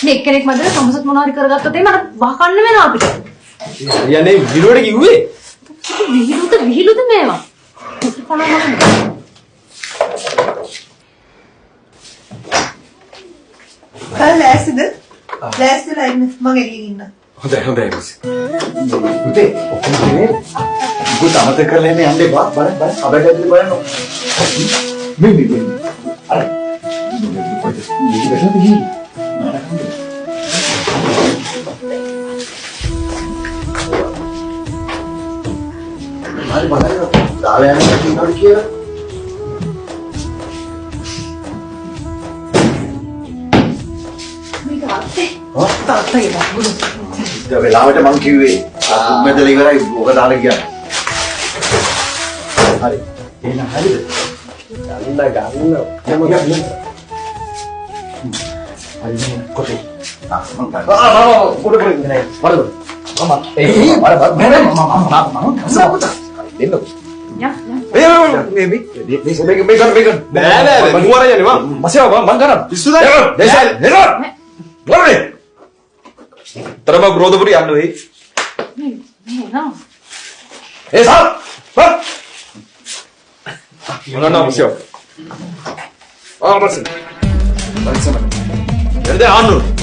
නේ එක්කෙනෙක් මැදට සමසත් මොනවාරි කරගත්තොත් ඒ මට වහකන්න වෙනවා අපිට. යන්නේ විනෝඩ කිව්වේ. විහිළුද මේවා. ලෑස්තිද? ලෑස්තිලා ඉන්න මම එළියෙන් ඉන්න. හොඳයි මිස්. උදේ ඔක්කොම නේ. උගත අමතක කරලා එන්නේ යන්නේ බලන්න අබැඩ ඇතුලේ බලන්න. මේ අර මේක බැලුවද ගිහින්. හරි බලන්න දාලා යන්න කිව්වද කියලා. මේක අත්තේ. තාත්තගේ බබුලු. දැන් වෙලාවට මං කිව්වේ අකුම්මෙදලා ඉවරයි ඔක දාලා ගියා. හරි. එහෙනම් හරිද? ගන්න. හරි කොටේ. මං ගන්න. පොඩ ඉන්නේ. වරද. මම දෙන්නකො. යා. මේක නෑ මුවර යන්නේ මම මසෙව මං ගන්නවා පිස්සුද දේශල් නෙරෝ වරනේ තරම ග්‍රෝධපුරි යන්න වෙයි මේ නෝ ඒ සාප් මොනවාද මසෙව මසෙව එන්නේ ආන්නු